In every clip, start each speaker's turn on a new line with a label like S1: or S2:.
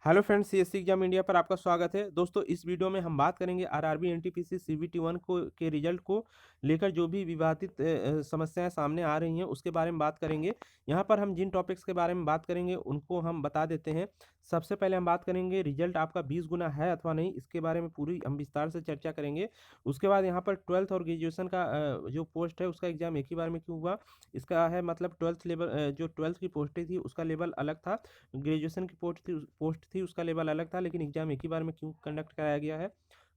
S1: Hello friends, CSC exam India पर आपका स्वागत है। दोस्तों, इस वीडियो में हम बात करेंगे आरआरबी एनटीपीसी सीबीटी 1 को के रिजल्ट को लेकर जो भी विवादित समस्याएं सामने आ रही हैं उसके बारे में बात करेंगे। यहाँ पर हम जिन टॉपिक्स के बारे में बात करेंगे उनको हम बता देते हैं। सबसे पहले हम बात करेंगे रिजल्ट आपका 20 गुना है अथवा नहीं, इसके बारे में पूरी हम विस्तार से चर्चा करेंगे। उसके बाद यहाँ पर ट्वेल्थ और ग्रेजुएशन का जो पोस्ट है उसका एग्जाम एक ही बार में क्यों हुआ, इसका है मतलब ट्वेल्थ लेवल, जो ट्वेल्थ की पोस्टें थी उसका लेवल अलग था, ग्रेजुएशन की पोस्ट थी उसका लेवल अलग था, लेकिन एग्जाम एक ही बार में क्यों कंडक्ट कराया गया है।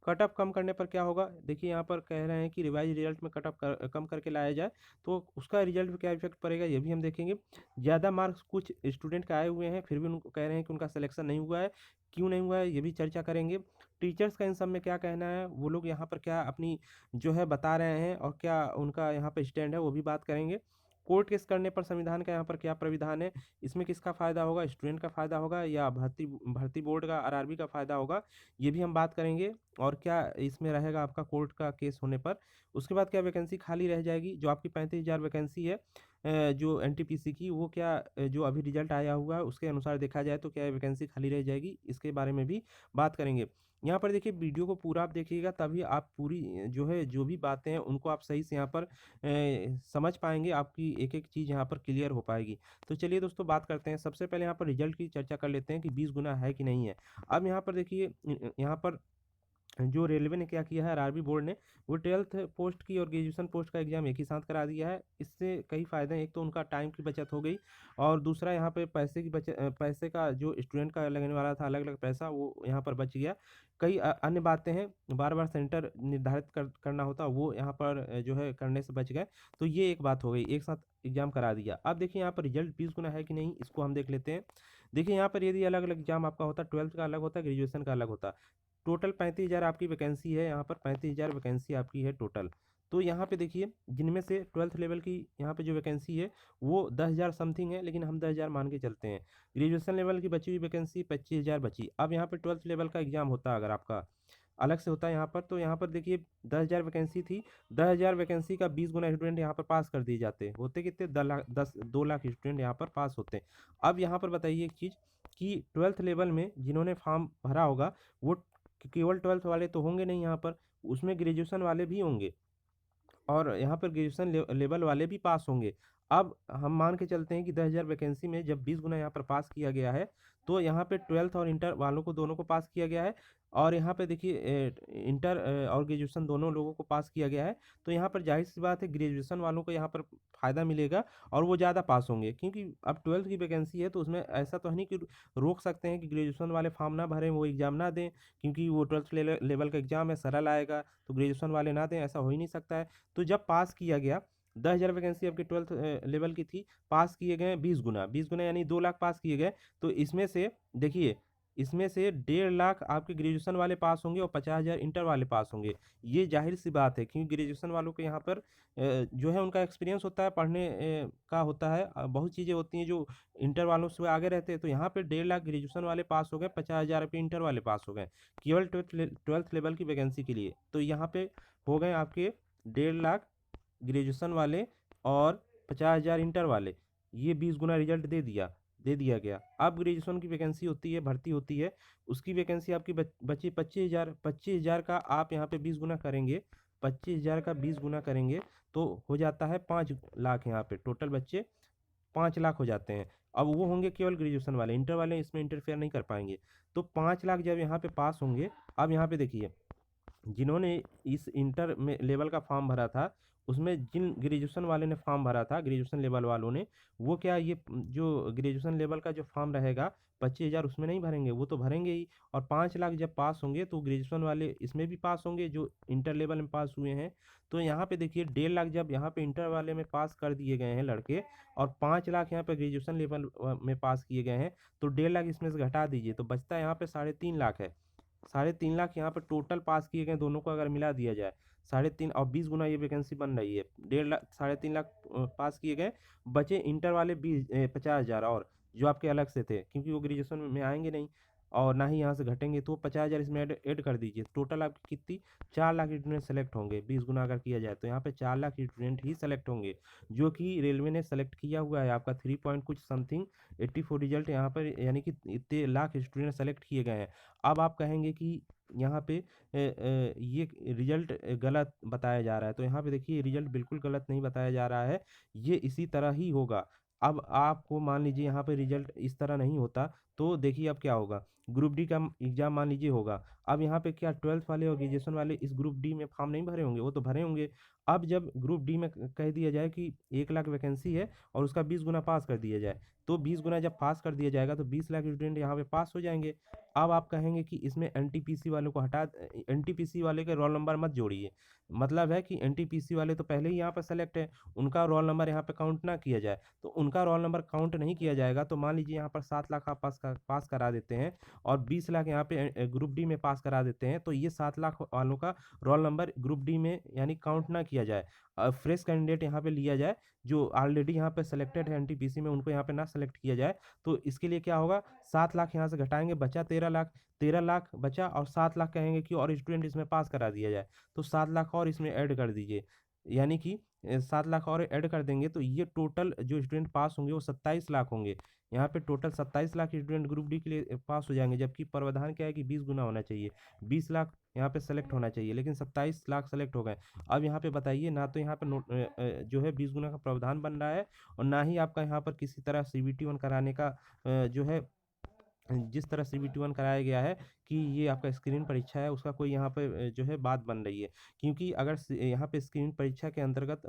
S1: कट ऑफ कम करने पर क्या होगा, देखिए यहाँ पर कह रहे हैं कि रिवाइज रिजल्ट में कट ऑफ कम करके लाया जाए तो उसका रिजल्ट पे क्या इफेक्ट पड़ेगा ये भी हम देखेंगे। ज़्यादा मार्क्स कुछ स्टूडेंट के आए हुए हैं फिर भी उनको कह रहे हैं कि उनका सिलेक्शन नहीं हुआ है, क्यों नहीं हुआ है ये भी चर्चा करेंगे। टीचर्स का इन सब में क्या कहना है, वो लोग यहाँ पर क्या अपनी जो है बता रहे हैं और क्या उनका यहाँ पर स्टैंड है वो भी बात करेंगे। कोर्ट केस करने पर संविधान का यहाँ पर क्या प्राविधान है, इसमें किसका फ़ायदा होगा, स्टूडेंट का फ़ायदा होगा या भर्ती भर्ती बोर्ड का आरआरबी का फ़ायदा होगा, ये भी हम बात करेंगे। और क्या इसमें रहेगा आपका कोर्ट का केस होने पर। उसके बाद क्या वैकेंसी खाली रह जाएगी, जो आपकी 35,000 वैकेंसी है जो एनटीपीसी की, वो क्या जो अभी रिजल्ट आया हुआ है उसके अनुसार देखा जाए तो क्या वैकेंसी खाली रह जाएगी, इसके बारे में भी बात करेंगे। यहाँ पर देखिए वीडियो को पूरा आप देखिएगा तभी आप पूरी जो है जो भी बातें हैं उनको आप सही से यहाँ पर समझ पाएंगे, आपकी एक एक चीज़ यहाँ पर क्लियर हो पाएगी। तो चलिए दोस्तों बात करते हैं। सबसे पहले यहाँ पर रिजल्ट की चर्चा कर लेते हैं कि 20 गुना है कि नहीं है। अब यहाँ पर देखिए यहाँ पर जो रेलवे ने क्या किया है, आरआरबी बोर्ड ने, वो ट्वेल्थ पोस्ट की और ग्रेजुएशन पोस्ट का एग्जाम एक ही साथ करा दिया है। इससे कई फ़ायदे हैं, एक तो उनका टाइम की बचत हो गई और दूसरा यहाँ पे पैसे की बचत, पैसे का जो स्टूडेंट का लगने वाला था अलग अलग पैसा वो यहाँ पर बच गया। कई अन्य बातें हैं, बार बार सेंटर निर्धारित करना होता वो यहाँ पर जो है करने से बच गए। तो ये एक बात हो गई, एक साथ एग्जाम करा दिया। अब देखिए यहाँ पर रिजल्ट 20 गुना है कि नहीं, इसको हम देख लेते हैं। देखिए यहाँ पर यदि अलग अलग एग्जाम आपका होता, ट्वेल्थ का अलग होता, ग्रेजुएशन का अलग होता। टोटल 35,000 आपकी वैकेंसी है, यहाँ पर 35,000 वैकेंसी आपकी है टोटल। तो यहाँ पे देखिए जिनमें से ट्वेल्थ लेवल की यहाँ पे जो वैकेंसी है वो 10,000 समथिंग है, लेकिन हम 10,000 मान के चलते हैं। ग्रेजुएशन लेवल की बची हुई वैकेंसी 25,000 बची। अब यहाँ पे ट्वेल्थ लेवल का एग्जाम होता अगर आपका अलग से होता है यहाँ पर, तो यहाँ पर देखिए 10,000 वैकेंसी थी। 10,000 वैकेंसी का 20 गुना स्टूडेंट यहाँ पर पास कर दिए जाते, होते कितने 2 लाख स्टूडेंट यहाँ पर पास होते। अब यहाँ पर बताइए एक चीज़ कि ट्वेल्थ लेवल में जिन्होंने फॉर्म भरा होगा वो केवल ट्वेल्थ वाले तो होंगे नहीं यहाँ पर, उसमें ग्रेजुएशन वाले भी होंगे और यहाँ पर ग्रेजुएशन लेवल वाले भी पास होंगे। अब हम मान के चलते हैं कि 10,000 वैकेंसी में जब 20 गुना यहाँ पर पास किया गया है तो यहाँ पे ट्वेल्थ और इंटर वालों को दोनों को पास किया गया है। और यहाँ पे देखिए इंटर और ग्रेजुएशन दोनों लोगों को पास किया गया है। तो यहाँ पर जाहिर सी बात है ग्रेजुएशन वालों को यहाँ पर फ़ायदा मिलेगा और वो ज़्यादा पास होंगे, क्योंकि अब ट्वेल्थ की वैकेंसी है तो उसमें ऐसा तो है नहीं कि रोक सकते हैं कि ग्रेजुएशन वाले फॉर्म ना भरें, वो एग्ज़ाम ना दें, क्योंकि वो ट्वेल्थ लेवल का एग्ज़ाम है, सरल आएगा, तो ग्रेजुएशन वाले ना दें, ऐसा हो ही नहीं सकता है। तो जब पास किया गया, 10,000 वैकेंसी आपकी ट्वेल्थ लेवल की थी, पास किए गए 20 गुना, 20 गुना यानी 2 लाख पास किए गए। तो इसमें से देखिए, इसमें से 1.5 लाख आपके ग्रेजुएशन वाले पास होंगे और 50,000 इंटर वाले पास होंगे। ये जाहिर सी बात है, क्योंकि ग्रेजुएशन वालों को यहाँ पर जो है उनका एक्सपीरियंस होता है, पढ़ने का होता है, बहुत चीज़ें होती हैं जो इंटर वालों से आगे रहते हैं। तो यहाँ पे 1.5 लाख ग्रेजुएशन वाले पास हो गए, 50,000 आपके इंटर वाले पास हो गए, केवल ट्वेल्थ लेवल की वैकेंसी के लिए। तो यहाँ पे हो गए आपके 1.5 लाख ग्रेजुएशन वाले और 50,000 इंटर वाले। ये 20 गुना रिजल्ट दे दिया गया। अब ग्रेजुएशन की वैकेंसी होती है, भर्ती होती है, उसकी वैकेंसी आपकी बची 25,000। 25,000 का आप यहाँ पे 20 गुना करेंगे, 25,000 का 20 गुना करेंगे तो हो जाता है 5 लाख। यहाँ पे टोटल बच्चे 5 लाख हो जाते हैं। अब वो होंगे केवल ग्रेजुएशन वाले, इंटर वाले इसमें इंटरफेयर नहीं कर पाएंगे। तो 5 लाख जब यहाँ पे पास होंगे, अब यहाँ पे देखिए जिन्होंने इस इंटर में लेवल का फॉर्म भरा था, उसमें जिन ग्रेजुएशन वाले ने फॉर्म भरा था, ग्रेजुएशन लेवल वालों ने, वो क्या ये जो ग्रेजुएशन लेवल का जो फॉर्म रहेगा 25,000 उसमें नहीं भरेंगे, वो तो भरेंगे ही। और 5 लाख जब पास होंगे तो ग्रेजुएशन वाले इसमें भी पास होंगे जो इंटर लेवल में पास हुए हैं। तो यहाँ पे देखिए 1.5 लाख जब यहाँ पे इंटर वाले में पास कर दिए गए हैं लड़के, और 5 लाख यहाँ पे ग्रेजुएशन लेवल में पास किए गए हैं, तो 1.5 लाख इसमें से घटा दीजिए तो बचता है यहाँ पे 3.5 लाख है। 3.5 लाख यहाँ पर टोटल पास किए गए दोनों को अगर मिला दिया जाए, 3.5 और 20 गुना ये वैकेंसी बन रही है। 1.5 लाख 3.5 लाख पास किए गए, बचे इंटर वाले 50,000 और जो आपके अलग से थे, क्योंकि वो ग्रेजुएशन में आएंगे नहीं। और ना ही यहाँ से घटेंगे, तो 50,000 इसमें ऐड कर दीजिए। टोटल आपकी कितनी, 4 लाख स्टूडेंट सेलेक्ट होंगे। 20 गुना अगर किया जाए तो यहाँ पे 4 लाख स्टूडेंट ही सेलेक्ट होंगे, जो कि रेलवे ने सेलेक्ट किया हुआ है। आपका 3 पॉइंट कुछ समथिंग 84 रिजल्ट यहाँ पर, यानी कि इतने लाख स्टूडेंट सेलेक्ट किए गए हैं। अब आप कहेंगे कि यहाँ पे ये रिजल्ट गलत बताया जा रहा है, तो यहाँ पे देखिए रिजल्ट बिल्कुल गलत नहीं बताया जा रहा है, ये इसी तरह ही होगा। अब आपको मान लीजिए यहाँ पे रिजल्ट इस तरह नहीं होता, तो देखिए अब क्या होगा। ग्रुप डी का एग्जाम मान लीजिए होगा। अब यहाँ पे क्या 12th वाले और ग्रेजुएशन वाले इस ग्रुप डी में फॉर्म नहीं भरे होंगे, वो तो भरे होंगे। अब जब ग्रुप डी में कह दिया जाए कि 1 लाख वैकेंसी है और उसका 20 गुना पास कर दिया जाए, तो 20 गुना जब पास कर दिया जाएगा तो 20 लाख स्टूडेंट यहाँ पे पास हो जाएंगे। अब आप कहेंगे कि इसमें एनटीपीसी वालों को हटा, एनटीपीसी वाले के रोल नंबर मत जोड़िए। मतलब है कि एनटीपीसी वाले तो पहले ही यहाँ पर सेलेक्ट है, उनका रोल नंबर यहाँ पे काउंट ना किया जाए। तो उनका रोल नंबर काउंट नहीं किया जाएगा, तो मान लीजिए यहाँ पर 7 लाख आप पास करा देते हैं और 20 लाख यहाँ पे ग्रुप डी में पास करा देते हैं, तो ये 7 लाख वालों का रोल नंबर ग्रुप डी में यानी काउंट ना किया जाए। फ्रेश कैंडिडेट यहाँ पे लिया जाए, जो ऑलरेडी यहाँ पे सेलेक्टेड है एनटीपीसी में, उनको यहाँ पे ना सेलेक्ट किया जाए। तो इसके लिए क्या होगा, 7 लाख यहाँ से घटाएंगे, बचा 13 लाख। 13 लाख बचा और 7 लाख कहेंगे कि और स्टूडेंट इसमें पास करा दिया जाए, तो 7 लाख और इसमें ऐड कर दीजिए। यानी कि 7 लाख और ऐड कर देंगे, तो ये टोटल जो स्टूडेंट पास होंगे वो 27 लाख होंगे। यहाँ पे total 27 lakh student group D के लिए पास हो जाएंगे, जबकि प्रावधान क्या है कि 20 गुना होना चाहिए। 20 लाख यहाँ पे सेलेक्ट होना चाहिए, लेकिन 27 लाख सेलेक्ट हो गए। अब यहाँ पे बताइए, ना तो यहाँ पे जो है 20 गुना का प्रावधान बन रहा है, और ना ही आपका यहाँ पर किसी तरह सीबीटी वन कराने का जो है, जिस तरह सीबीटी वन कराया गया है कि ये आपका स्क्रीन परीक्षा है, उसका कोई यहाँ पे जो है बात बन रही है। क्योंकि अगर यहाँ पे स्क्रीन परीक्षा के अंतर्गत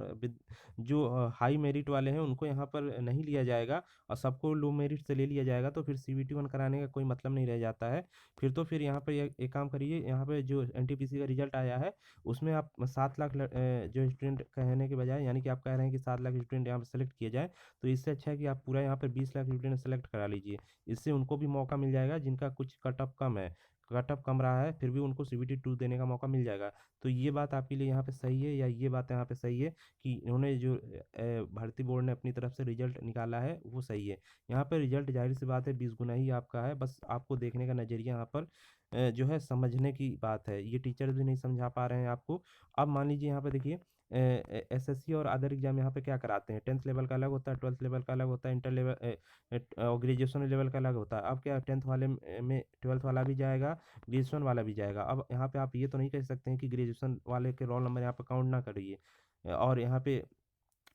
S1: जो हाई मेरिट वाले हैं उनको यहाँ पर नहीं लिया जाएगा और सबको लो मेरिट से ले लिया जाएगा, तो फिर सीबीटी वन कराने का कोई मतलब नहीं रह जाता है। फिर तो फिर यहाँ पर एक काम करिए, यहाँ पे जो एनटीपीसी का रिजल्ट आया है उसमें आप 7 लाख जो स्टूडेंट कहने के बजाय, यानी कि आप कह रहे हैं कि 7 लाख स्टूडेंट यहाँ पर सेलेक्ट किए जाए, तो इससे अच्छा है कि आप पूरा यहाँ पर 20 लाख स्टूडेंट सेलेक्ट करा लीजिए। इससे उनको भी मौका मिल जाएगा जिनका कुछ कट ऑफ कम है, कट ऑफ कम रहा है, फिर भी उनको सीबीटी टू देने का मौका मिल जाएगा। तो ये बात आपके लिए यहाँ पे सही है, या ये बात यहाँ पे सही है कि इन्होंने जो भर्ती बोर्ड ने अपनी तरफ से रिजल्ट निकाला है वो सही है। यहाँ पे रिजल्ट जाहिर सी बात है 20 गुना ही आपका है, बस आपको देखने का नज़रिया यहाँ पर जो है समझने की बात है, ये टीचर भी नहीं समझा पा रहे हैं आपको। अब मान लीजिए यहाँ पे देखिए, एसएससी और अदर एग्जाम यहाँ पे क्या कराते हैं, 10th लेवल का अलग होता है, 12th लेवल का अलग होता है, इंटर लेवल और ग्रेजुएशन लेवल का अलग होता है। अब क्या 10th वाले में 12th वाला भी जाएगा, ग्रेजुएशन वाला भी जाएगा। अब यहाँ पे आप ये तो नहीं कह सकते हैं कि ग्रेजुएशन वाले के रोल नंबर यहाँ पे काउंट ना करिए, और यहाँ पे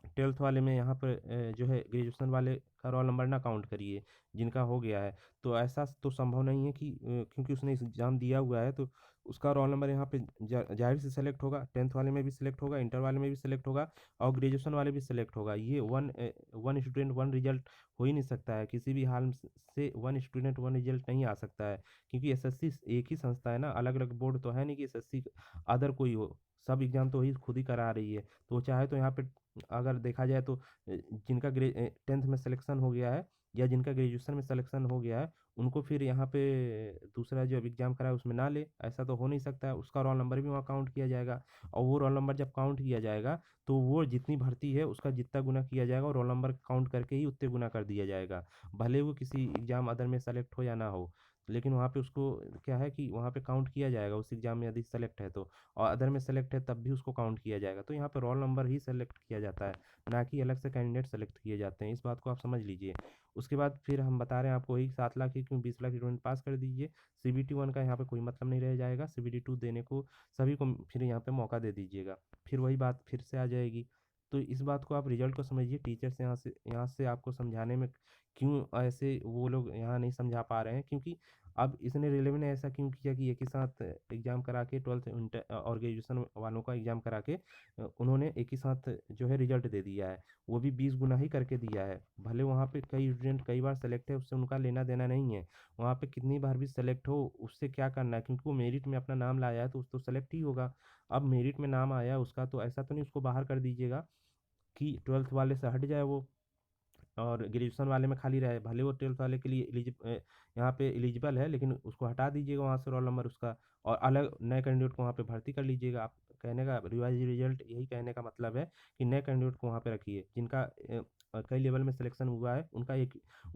S1: 12th वाले में यहाँ पर जो है ग्रेजुएशन वाले का रोल नंबर ना काउंट करिए जिनका हो गया है। तो ऐसा तो संभव नहीं है कि क्योंकि उसने इस एग्ज़ाम दिया हुआ है, तो उसका रोल नंबर यहाँ पे जाहिर से सेलेक्ट होगा। 10th वाले में भी सिलेक्ट होगा, इंटर वाले में भी सिलेक्ट होगा और ग्रेजुएशन वाले भी सिलेक्ट होगा। ये वन स्टूडेंट वन रिजल्ट हो ही नहीं सकता है, किसी भी हाल से वन स्टूडेंट वन रिजल्ट नहीं आ सकता है। क्योंकि एसएससी एक ही संस्था है ना, अलग अलग बोर्ड तो है नहीं कि एसएससी अदर कोई हो। सब एग्जाम तो वही खुद ही करा रही है, तो चाहे तो यहाँ पे अगर देखा जाए तो जिनका 10th में सिलेक्शन हो गया है या जिनका ग्रेजुएशन में सिलेक्शन हो गया है, उनको फिर यहाँ पे दूसरा जो एग्जाम करा है उसमें ना ले, ऐसा तो हो नहीं सकता है। उसका रोल नंबर भी वहाँ काउंट किया जाएगा, और वो रोल नंबर जब काउंट किया जाएगा तो वो जितनी भर्ती है उसका जितना गुना किया जाएगा, और रोल नंबर काउंट करके ही उतने गुना कर दिया जाएगा, भले वो किसी एग्जाम अदर में सेलेक्ट हो या ना हो। लेकिन वहाँ पे उसको क्या है कि वहाँ पे काउंट किया जाएगा उस एग्जाम में, यदि सेलेक्ट है तो, और अदर में सेलेक्ट है तब भी उसको काउंट किया जाएगा। तो यहाँ पे रोल नंबर ही सेलेक्ट किया जाता है, ना कि अलग से कैंडिडेट सेलेक्ट किए जाते हैं, इस बात को आप समझ लीजिए। उसके बाद फिर हम बता रहे हैं आपको वही 7 लाख ही क्यों, 20 लाख स्टूडेंट पास कर दीजिए। सीबीटी वन का यहाँ पे कोई मतलब नहीं रह जाएगा, सीबीटी टू देने को सभी को फिर यहाँ पे मौका दे दीजिएगा। फिर वही बात फिर से आ जाएगी। तो इस बात को आप रिजल्ट को समझिए, टीचर्स यहाँ से आपको समझाने में क्यों ऐसे वो लोग यहाँ नहीं समझा पा रहे हैं, क्योंकि अब इसने रेलवे ने ऐसा क्यों किया कि एक ही साथ एग्ज़ाम करा के 12th इंटर और ग्रेजुएशन वालों का एग्ज़ाम करा के उन्होंने एक ही साथ जो है रिजल्ट दे दिया है, वो भी 20 गुना ही करके दिया है। भले वहाँ पे कई स्टूडेंट कई बार सेलेक्ट है, उससे उनका लेना देना नहीं है, वहाँ पे कितनी बार भी सेलेक्ट हो उससे क्या करना है, क्योंकि वो मेरिट में अपना नाम लाया है तो उस तो सेलेक्ट ही होगा। अब मेरिट में नाम आया उसका, तो ऐसा तो नहीं उसको बाहर कर दीजिएगा कि 12th वाले से हट जाए वो और ग्रेजुएशन वाले में खाली रहे, भले वो 12th वाले के लिए यहाँ पे एलिजिबल है, लेकिन उसको हटा दीजिएगा वहाँ से रोल नंबर उसका, और अलग नए कैंडिडेट को वहाँ पे भर्ती कर लीजिएगा। आप कहने का रिवाइज रिजल्ट यही कहने का मतलब है कि नए कैंडिडेट को वहाँ पे रखिए, जिनका कई लेवल में सिलेक्शन हुआ है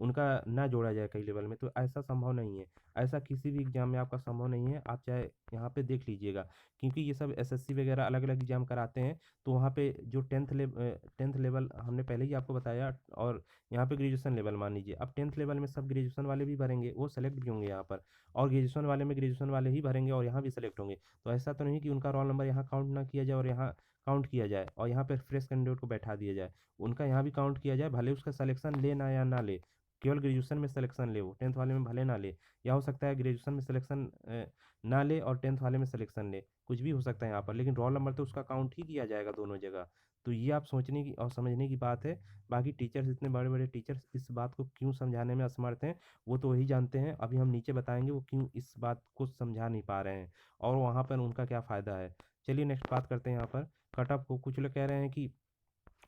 S1: उनका ना जोड़ा जाए कई लेवल में, तो ऐसा संभव नहीं है। ऐसा किसी भी एग्ज़ाम में आपका संभव नहीं है, आप चाहे यहाँ पे देख लीजिएगा। क्योंकि ये सब एसएससी वगैरह अलग-अलग एग्ज़ाम कराते हैं, तो वहाँ पे जो 10th लेवल हमने पहले ही आपको बताया, और यहाँ पे ग्रेजुएशन लेवल मान लीजिए। अब 10th लेवल में सब ग्रेजुएशन वाले भी भरेंगे, वो सेलेक्ट भी होंगे यहाँ पर, और ग्रेजुएशन वाले में ग्रेजुएशन वाले ही भरेंगे और यहाँ भी सेलेक्ट होंगे। तो ऐसा तो नहीं कि उनका रोल नंबर यहाँ काउंट ना किया जाए और यहाँ काउंट किया जाए और यहाँ पे फ्रेश कैंडिडेट को बैठा दिया जाए। उनका यहाँ भी काउंट किया जाए, भले उसका सिलेक्शन ले ना या ना ले, केवल ग्रेजुएशन में सिलेक्शन ले, वो 10th वाले में भले ना ले, या हो सकता है ग्रेजुएशन में सिलेक्शन ना ले और 10th वाले में सिलेक्शन ले, कुछ भी हो सकता है यहाँ पर, लेकिन रोल नंबर तो उसका काउंट ही किया जाएगा दोनों जगह। तो ये आप सोचने की और समझने की बात है। बाकी टीचर्स, इतने बड़े-बड़े टीचर्स इस बात को क्यों समझाने में असमर्थ हैं, वो तो वही जानते हैं। अभी हम नीचे बताएँगे वो क्यों इस बात को समझा नहीं पा रहे हैं और वहाँ पर उनका क्या फ़ायदा है। चलिए नेक्स्ट बात करते हैं यहाँ पर कट ऑफ को। कुछ लोग कह रहे हैं कि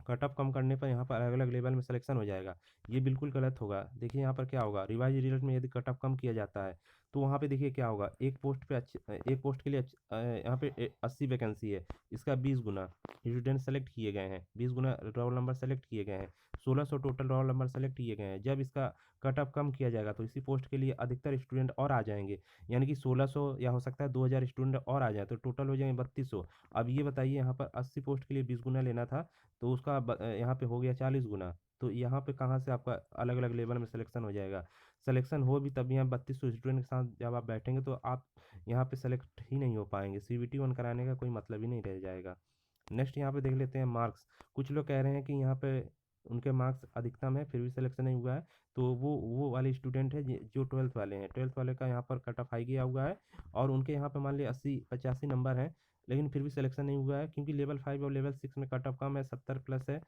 S1: कट ऑफ कम करने पर यहाँ पर अलग-अलग लेवल में सिलेक्शन हो जाएगा। ये बिल्कुल गलत होगा। देखिए यहाँ पर क्या होगा, रिवाइज़ रिजल्ट में यदि कट ऑफ कम किया जाता है, तो वहाँ पे देखिए क्या होगा, एक पोस्ट के लिए यहाँ पे 80 वैकेंसी है, इसका 20 गुना स्टूडेंट सेलेक्ट किए गए हैं, 20 गुना रोल नंबर सेलेक्ट किए गए हैं, 1600 टोटल रोल नंबर सेलेक्ट किए गए हैं। जब इसका कट ऑफ कम किया जाएगा, तो इसी पोस्ट के लिए अधिकतर स्टूडेंट और आ जाएँगे, यानी कि 1600 या हो सकता है 2000 स्टूडेंट और आ जाएँ, तो टोटल हो जाएँगे 3200। अब ये बताइए यहाँ पर 80 पोस्ट के लिए 20 गुना लेना था, तो उसका यहाँ पे हो गया 40 गुना। तो यहाँ पे कहाँ से आपका अलग-अलग लेवल में सिलेक्शन हो जाएगा। सिलेक्शन हो भी तभी यहाँ 3200 स्टूडेंट के साथ जब आप बैठेंगे, तो आप यहाँ पे सेलेक्ट ही नहीं हो पाएँगे। सीवीटी 1 कराने का कोई मतलब ही नहीं रह जाएगा। नेक्स्ट यहाँ पे देख लेते हैं मार्क्स। कुछ लोग कह रहे हैं कि यहाँ पे उनके मार्क्स अधिकतम है, फिर भी सिलेक्शन नहीं हुआ है। तो वो वाले स्टूडेंट हैं जो 12th वाले हैं। 12th वाले का यहाँ पर कट ऑफ हाई गया हुआ है और उनके यहाँ पे मान लीजिए 80-85 नंबर हैं, लेकिन फिर भी सिलेक्शन नहीं हुआ है, क्योंकि लेवल 5 और लेवल 6 में कट ऑफ कम है, 70 प्लस है,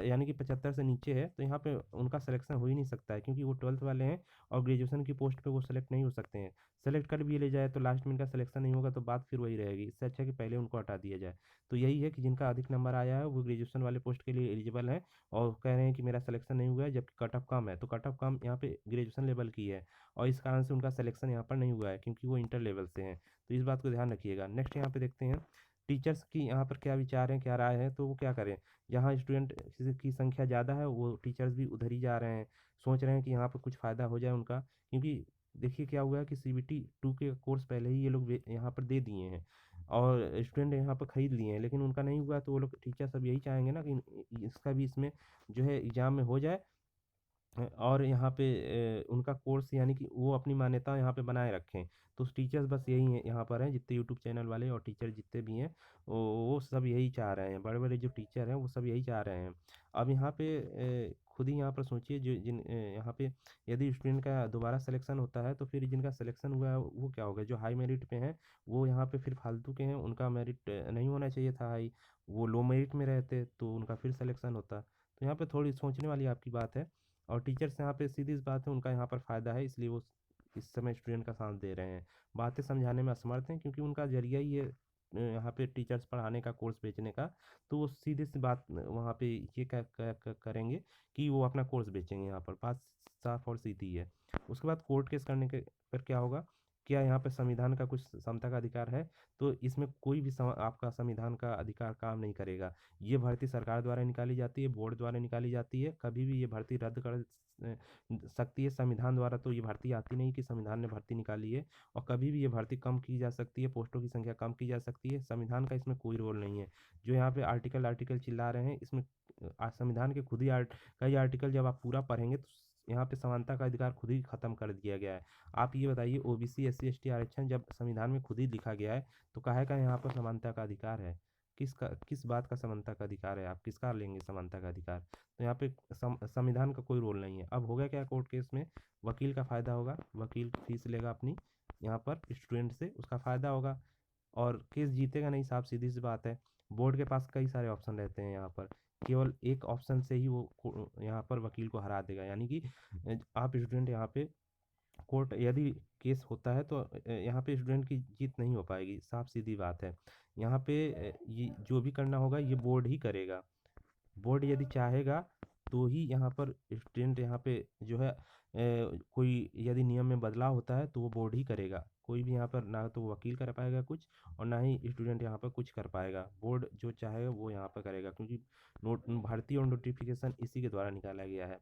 S1: यानी कि 75 से नीचे है। तो यहाँ पे उनका सिलेक्शन हो ही नहीं सकता है, क्योंकि वो 12th वाले हैं और ग्रेजुएशन की पोस्ट पे वो सेलेक्ट नहीं हो सकते हैं। सेलेक्ट कर भी ले जाए तो लास्ट में इनका सिलेक्शन नहीं होगा, तो बात फिर वही रहेगी। इससे अच्छा है कि पहले उनको हटा दिया जाए। तो यही है कि जिनका अधिक नंबर आया है वो ग्रेजुएशन वाले पोस्ट के लिए एलिजिबल हैं और कह रहे हैं कि मेरा सिलेक्शन नहीं हुआ है, जबकि कट ऑफ कम है। तो कट ऑफ कम यहाँ पे ग्रेजुएशन लेवल की है और इस कारण से उनका सिलेक्शन यहाँ पर नहीं हुआ है, क्योंकि वो इंटर लेवल से हैं। तो इस बात को ध्यान रखिएगा। नेक्स्ट यहाँ पे देखते हैं टीचर्स की यहाँ पर क्या विचार हैं, क्या राय है। तो वो क्या करें, जहाँ स्टूडेंट की संख्या ज़्यादा है, वो टीचर्स भी उधर ही जा रहे हैं। सोच रहे हैं कि यहाँ पर कुछ फ़ायदा हो जाए उनका, क्योंकि देखिए क्या हुआ है कि सीबीटी 2 के कोर्स पहले ही ये लोग यहाँ पर दे दिए हैं और स्टूडेंट यहाँ पर खरीद लिए हैं, लेकिन उनका नहीं हुआ। तो वो लोग टीचर सब यही चाहेंगे ना कि इसका भी इसमें जो है एग्ज़ाम में हो जाए और यहाँ पे उनका कोर्स, यानी कि वो अपनी मान्यता यहाँ पे बनाए रखें। तो टीचर्स बस यही हैं यहाँ पर हैं, जितने यूट्यूब चैनल वाले और टीचर जितने भी हैं, वो सब यही चाह रहे हैं। बड़े-बड़े जो टीचर हैं वो सब यही चाह रहे हैं। अब यहाँ पे खुद ही यहाँ पर सोचिए, यहाँ पे यदि स्टूडेंट का दोबारा सिलेक्शन होता है, तो फिर जिनका सिलेक्शन हुआ है वो क्या होगा, जो हाई मेरिट पे हैं वो यहाँ पे फिर फालतू के हैं, उनका मेरिट नहीं होना चाहिए था हाई, वो लो मेरिट में रहते तो उनका फिर सिलेक्शन होता। तो यहाँ पे थोड़ी सोचने वाली आपकी बात है। और टीचर्स यहाँ पे सीधी सी बात है, उनका यहाँ पर फ़ायदा है, इसलिए वो इस समय स्टूडेंट का साथ दे रहे हैं। बातें समझाने में असमर्थ हैं, क्योंकि उनका ज़रिया ही है यहाँ पे टीचर्स पढ़ाने का, कोर्स बेचने का। तो वो सीधी सी बात वहाँ पे ये करेंगे कि वो अपना कोर्स बेचेंगे यहाँ पर। बात साफ और सीधी है। उसके बाद कोर्ट केस करने के पर क्या होगा, क्या यहाँ पे संविधान का कुछ समता का अधिकार है? तो इसमें कोई भी आपका संविधान का अधिकार काम नहीं करेगा। ये भर्ती सरकार द्वारा निकाली जाती है, बोर्ड द्वारा निकाली जाती है। कभी भी ये भर्ती रद्द कर सकती है। संविधान द्वारा तो ये भर्ती आती नहीं कि संविधान ने भर्ती निकाली है, और कभी भी ये भर्ती कम की जा सकती है, पोस्टों की संख्या कम की जा सकती है। संविधान का इसमें कोई रोल नहीं है। जो यहाँ पे आर्टिकल आर्टिकल चिल्ला रहे हैं, इसमें संविधान के खुद ही कई आर्टिकल जब आप पूरा पढ़ेंगे, तो यहाँ पे समानता का अधिकार खुद ही खत्म कर दिया गया है। आप ये बताइए, ओबीसी एससी एसटी आरक्षण जब संविधान में खुद ही लिखा गया है, तो काहे का यहाँ पर समानता का अधिकार है? किस बात का समानता का अधिकार है? आप किसका लेंगे समानता का अधिकार? तो यहाँ पे संविधान का कोई रोल नहीं है। अब हो गया क्या कोर्ट केस में, वकील का फ़ायदा होगा, वकील फीस लेगा अपनी यहाँ पर स्टूडेंट से, उसका फ़ायदा होगा और केस जीतेगा नहीं, साफ सीधी सी बात है। बोर्ड के पास कई सारे ऑप्शन रहते हैं यहाँ पर, केवल एक ऑप्शन से ही वो यहाँ पर वकील को हरा देगा। यानी कि आप स्टूडेंट यहाँ पे कोर्ट यदि केस होता है, तो यहाँ पे स्टूडेंट की जीत नहीं हो पाएगी, साफ सीधी बात है। यहाँ पे ये जो भी करना होगा ये बोर्ड ही करेगा। बोर्ड यदि चाहेगा तो ही यहाँ पर स्टूडेंट यहाँ पे जो है कोई यदि नियम में बदलाव होता है तो वो बोर्ड ही करेगा। कोई भी यहाँ पर ना तो वकील कर पाएगा कुछ, और ना ही स्टूडेंट यहाँ पर कुछ कर पाएगा। बोर्ड जो चाहेगा वो यहाँ पर करेगा, क्योंकि भर्ती और नोटिफिकेशन इसी के द्वारा निकाला गया है।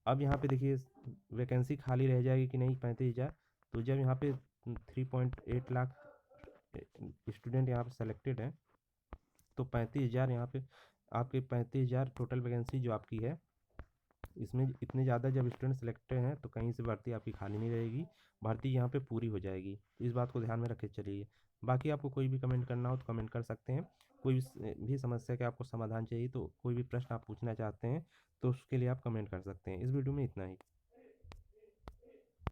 S1: अब यहाँ पे देखिए वैकेंसी खाली रह जाएगी कि नहीं 35,000। तो जब यहाँ पे 3.8 लाख स्टूडेंट यहाँ पे सेलेक्टेड हैं, तो 35,000 यहाँ पे आपके 35,000 टोटल वैकेंसी जो आपकी है, इसमें इतने ज़्यादा जब स्टूडेंट सिलेक्टेड हैं तो कहीं से भर्ती आपकी खाली नहीं रहेगी, भर्ती यहाँ पे पूरी हो जाएगी। तो इस बात को ध्यान में रखे चलिए। बाकी आपको कोई भी कमेंट करना हो तो कमेंट कर सकते हैं। कोई भी समस्या का आपको समाधान चाहिए, तो कोई भी प्रश्न आप पूछना चाहते हैं तो उसके लिए आप कमेंट कर सकते हैं। इस वीडियो में इतना ही।